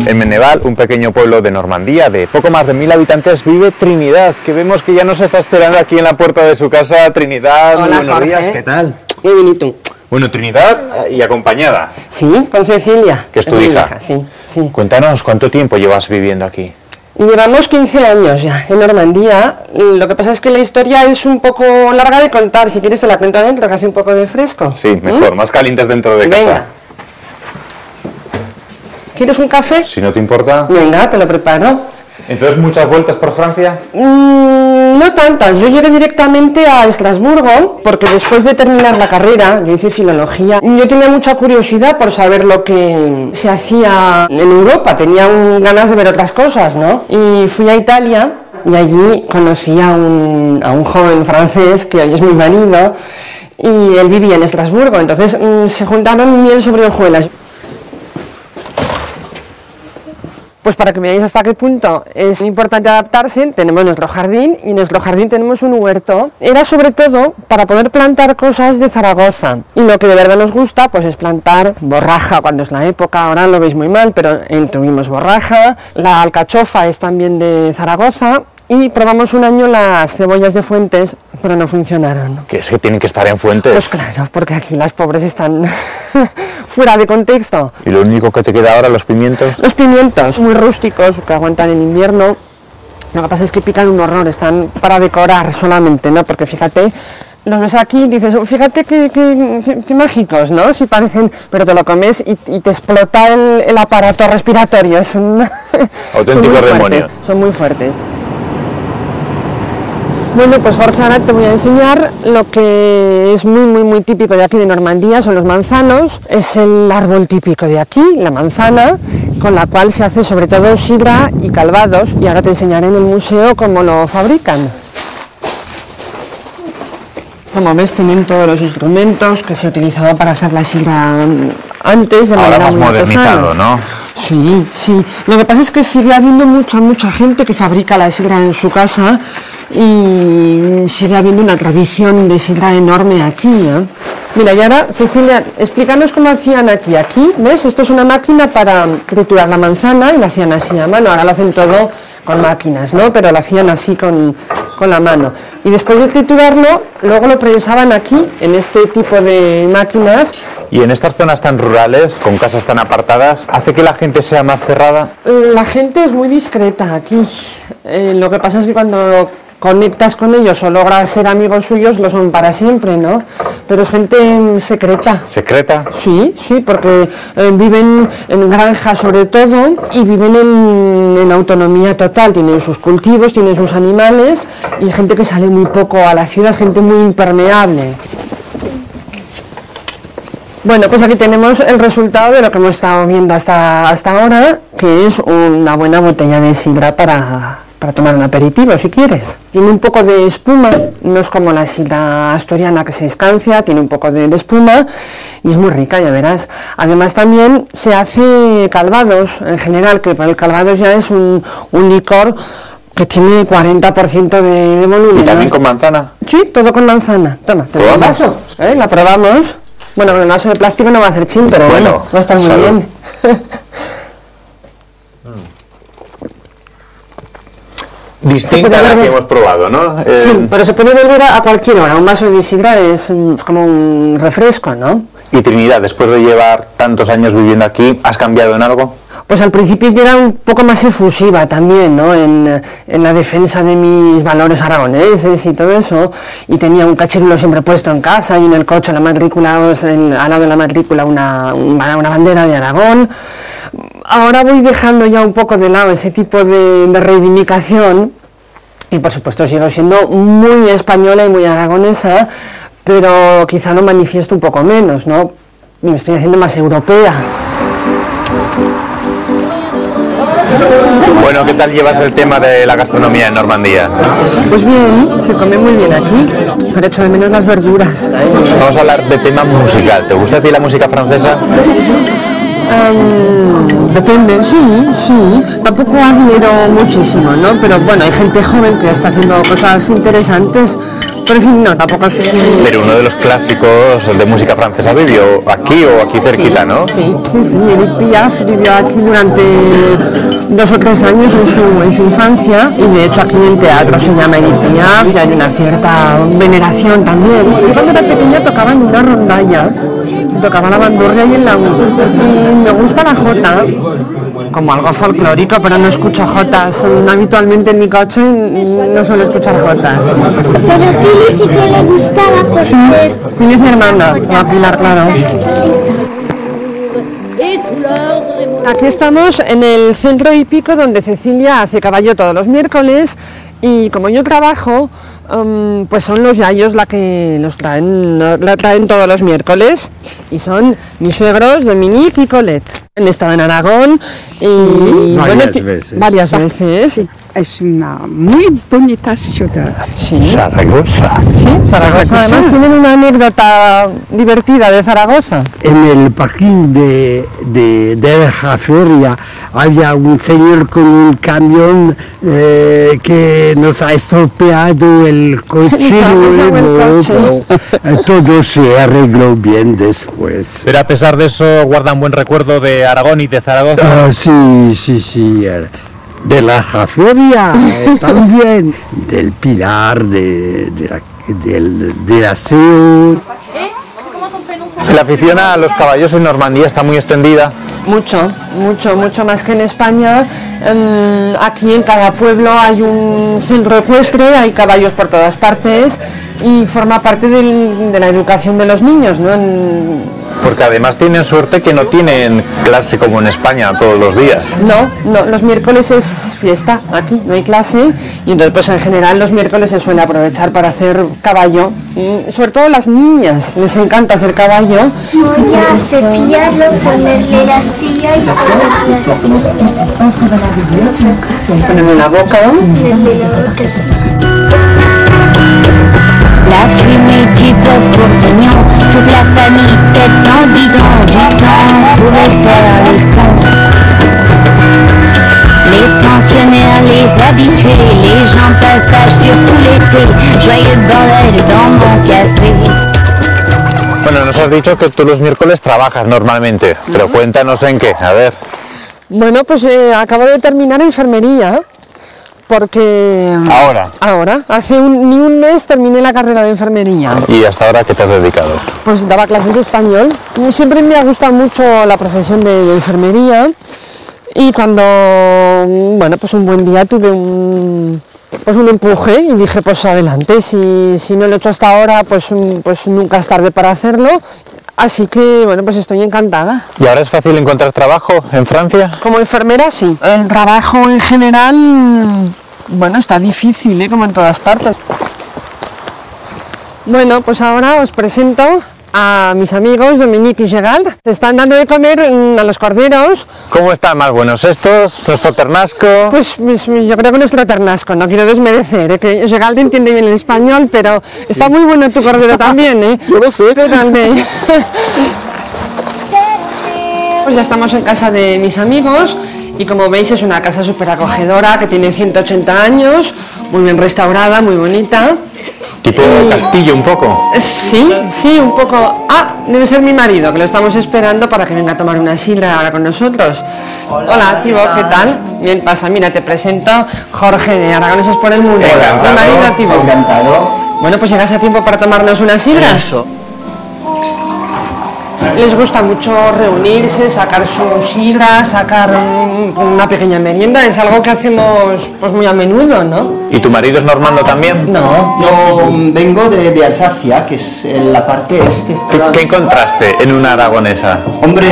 En Meneval, un pequeño pueblo de Normandía de poco más de 1000 habitantes, vive Trinidad, que vemos que ya nos está esperando aquí en la puerta de su casa. Trinidad, hola, muy buenos Jorge. días, ¿qué tal? Muy bonito. Bueno, Trinidad y acompañada. Sí, con Cecilia. Que es tu hija. Sí, sí. Cuéntanos, ¿cuánto tiempo llevas viviendo aquí? Llevamos 15 años ya en Normandía. Lo que pasa es que la historia es un poco larga de contar. Si quieres te la cuento adentro, que hace un poco de fresco. Sí, mejor, más calientes dentro de casa. Venga. ¿Quieres un café? Si no te importa. Venga, te lo preparo. Entonces, ¿muchas vueltas por Francia? No tantas. Yo llegué directamente a Estrasburgo porque después de terminar la carrera, yo hice filología, yo tenía mucha curiosidad por saber lo que se hacía en Europa. Tenía ganas de ver otras cosas, ¿no? Y fui a Italia y allí conocí a un joven francés que hoy es mi marido y él vivía en Estrasburgo. Entonces se juntaron miel sobre hojuelas. Pues para que veáis hasta qué punto es importante adaptarse, tenemos nuestro jardín y en nuestro jardín tenemos un huerto. Era sobre todo para poder plantar cosas de Zaragoza y lo que de verdad nos gusta pues es plantar borraja cuando es la época, ahora lo veis muy mal, pero tuvimos borraja, la alcachofa es también de Zaragoza. Y probamos un año las cebollas de Fuentes, pero no funcionaron. ¿Que es que tienen que estar en Fuentes? Pues claro, porque aquí las pobres están fuera de contexto. ¿Y lo único que te queda ahora, los pimientos? Los pimientos, muy rústicos, que aguantan el invierno. Lo que pasa es que pican un horror, están para decorar solamente, ¿no? Porque fíjate, los ves aquí y dices, oh, fíjate qué mágicos, ¿no? Si parecen, pero te lo comes y te explota el aparato respiratorio. Es un auténtico demonio. Son muy fuertes. Bueno, pues Jorge, ahora te voy a enseñar lo que es muy típico de aquí de Normandía, son los manzanos. Es el árbol típico de aquí, la manzana, con la cual se hace sobre todo sidra y calvados, y ahora te enseñaré en el museo cómo lo fabrican. Como ves, tienen todos los instrumentos que se utilizaban para hacer la sidra antes, de ahora manera más muy modernizado, artesana. ¿no? Sí, sí. Lo que pasa es que sigue habiendo mucha gente que fabrica la sidra en su casa y sigue habiendo una tradición de sidra enorme aquí, ¿eh? Mira, y ahora, Cecilia, explícanos cómo hacían aquí. Aquí, ¿ves? Esto es una máquina para triturar la manzana y lo hacían así a mano. Ahora lo hacen todo con máquinas, ¿no? Pero lo hacían así con la mano. Y después de triturarlo, luego lo procesaban aquí, en este tipo de máquinas. Y en estas zonas tan rurales, con casas tan apartadas, ¿hace que la gente sea más cerrada? La gente es muy discreta aquí. Lo que pasa es que cuando conectas con ellos o logras ser amigos suyos, lo son para siempre, ¿no? Pero es gente secreta. ¿Secreta? Sí, sí, porque viven en granjas sobre todo y viven en autonomía total. Tienen sus cultivos, tienen sus animales y es gente que sale muy poco a la ciudad, es gente muy impermeable. Bueno, pues aquí tenemos el resultado de lo que hemos estado viendo hasta ahora, que es una buena botella de sidra para tomar un aperitivo, si quieres. Tiene un poco de espuma, no es como la sidra asturiana que se escancia, tiene un poco de espuma y es muy rica, ya verás. Además también se hace calvados, en general, que el calvados ya es un licor que tiene 40% de volumen. ¿Y también con manzana? Sí, todo con manzana. Toma, te doy un vaso, la probamos. Bueno, con el vaso de plástico no va a hacer chin, pero bueno, va a estar muy bien. Distinta a la que hemos probado, ¿no? Sí, pero se puede beber a cualquier hora. Un vaso de sidra es como un refresco, ¿no? Y Trinidad, después de llevar tantos años viviendo aquí, ¿has cambiado en algo? Pues al principio yo era un poco más efusiva también, ¿no? En la defensa de mis valores aragoneses y todo eso, y tenía un cachirulo siempre puesto en casa y en el coche, la matrícula, al lado de la matrícula una bandera de Aragón. Ahora voy dejando ya un poco de lado ese tipo de reivindicación y por supuesto sigo siendo muy española y muy aragonesa, pero quizá lo manifiesto un poco menos, ¿no? Me estoy haciendo más europea. Bueno, ¿qué tal llevas el tema de la gastronomía en Normandía? Pues bien, se come muy bien aquí, pero echo de menos las verduras. Vamos a hablar de tema musical. ¿Te gusta a ti la música francesa? Depende, sí, tampoco adhiero muchísimo, ¿no? Pero bueno, hay gente joven que está haciendo cosas interesantes. pero en fin, no, tampoco es... Pero uno de los clásicos de música francesa vivió aquí o aquí cerquita, ¿no? Sí, Edith Piaf vivió aquí durante 2 o 3 años en su infancia, y de hecho aquí en el teatro se llama Edith Piaf y hay una cierta veneración también. Yo cuando era pequeña tocaba en una rondalla, tocaba la bandurria y el laúd, y me gusta la jota como algo folclórico, pero no escucho jotas habitualmente en mi coche, no suelo escuchar jotas. Pero Pili sí que le gustaba por ser... Pili es mi hermana, la Pilar, claro. Aquí estamos en el centro hípico donde Cecilia hace caballo todos los miércoles, y como yo trabajo, pues son los yayos la traen todos los miércoles, y son mis suegros Dominique y Colette. Han estado en Aragón y varias veces. Sí, es una muy bonita ciudad. Sí. Zaragoza. Sí, Zaragoza. Además tienen una anécdota divertida de Zaragoza. En el parking de la feria había un señor con un camión que nos ha estropeado el coche nuevo. Todo se arregló bien después. Pero a pesar de eso, ¿guardan buen recuerdo de Aragón y de Zaragoza? Sí. De la feria también, del Pilar, del aseo. La afición a los caballos en Normandía está muy extendida. Mucho más que en España. Aquí en cada pueblo hay un centro ecuestre, hay caballos por todas partes y forma parte de la educación de los niños, ¿no? Porque además tienen suerte que no tienen clase como en España todos los días. No, los miércoles es fiesta aquí, no hay clase, y entonces pues en general los miércoles se suele aprovechar para hacer caballo, sobre todo las niñas, les encanta hacer caballo. Voy a cepillarlo, ponerle la silla y ponerle así. Ponerle la boca. Ponerle la boca así. La fumée du pauvre bourguignon, toute la famille tête dans le bidon, du temps pourrait faire les ponts. Les pensionnaires, les habitués, les gens de passage sur tout l'été, joyeux bordel dans mon café. Bueno, nos has dicho que tú los miércoles trabajas normalmente, pero cuéntanos en qué, a ver. Bueno, pues acabo de terminar enfermería. Porque ahora, hace ni un mes terminé la carrera de enfermería. ¿Y hasta ahora qué te has dedicado? Pues daba clases de español. Siempre me ha gustado mucho la profesión de enfermería, y cuando, pues un buen día tuve un empuje y dije, pues adelante, si no lo he hecho hasta ahora, pues nunca es tarde para hacerlo. Así que, pues estoy encantada. ¿Y ahora es fácil encontrar trabajo en Francia? Como enfermera, sí. El trabajo en general, está difícil, como en todas partes. Bueno, pues ahora os presento a mis amigos Dominique y Gerald. Se están dando de comer a los corderos. ¿Cómo están más buenos estos? ¿Nuestro ternasco? Pues yo creo que nuestro ternasco, no quiero desmerecer, que Gerald entiende bien el español, pero sí. Está muy bueno tu cordero también, Yo lo sé. Pues ya estamos en casa de mis amigos, y como veis es una casa súper acogedora, que tiene 180 años, muy bien restaurada, muy bonita. ¿Tipo castillo un poco? Sí, un poco. Debe ser mi marido, que lo estamos esperando para que venga a tomar una sidra ahora con nosotros. Hola, Tibo, ¿qué tal? Bien, pasa, mira, te presento Jorge de Aragoneses por el Mundo. Mi marido, Tibo. Encantado. Bueno, pues llegas a tiempo para tomarnos una sidra. Eso. Les gusta mucho reunirse, sacar su sidra, sacar una pequeña merienda. Es algo que hacemos muy a menudo, ¿no? ¿Y tu marido es normando también? No. Yo vengo de Alsacia, que es en la parte este. ¿Qué encontraste en una aragonesa? Hombre,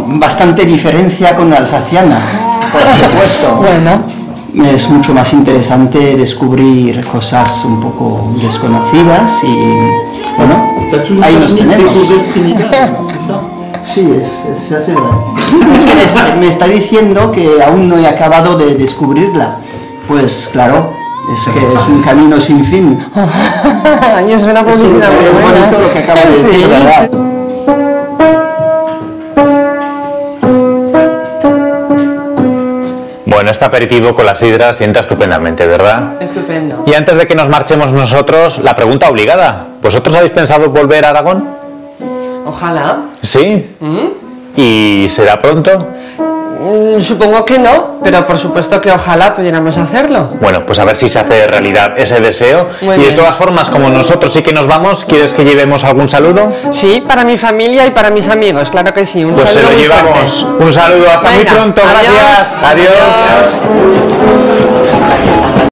bastante diferencia con la alsaciana, por supuesto. Bueno. Es mucho más interesante descubrir cosas un poco desconocidas y, ahí nos tenemos. Sí, es así. Es que me está diciendo que aún no he acabado de descubrirla. Pues claro, es que es un camino sin fin. Y es una publicidad muy es buena. bonito lo que acabo de decir, ¿verdad? Bueno, este aperitivo con la sidra sienta estupendamente, ¿verdad? Estupendo. Y antes de que nos marchemos nosotros, la pregunta obligada. ¿Vosotros habéis pensado volver a Aragón? Ojalá. ¿Sí? ¿Y será pronto? Supongo que no, pero por supuesto que ojalá pudiéramos hacerlo. Bueno, pues a ver si se hace realidad ese deseo. Muy Y de bien. todas formas, como nosotros sí que nos vamos, ¿quieres que llevemos algún saludo? Sí, para mi familia y para mis amigos, claro que sí. Un Pues se saludo lo muy llevamos. fuerte. Un saludo, hasta muy Venga, pronto, adiós. gracias. Adiós. Adiós.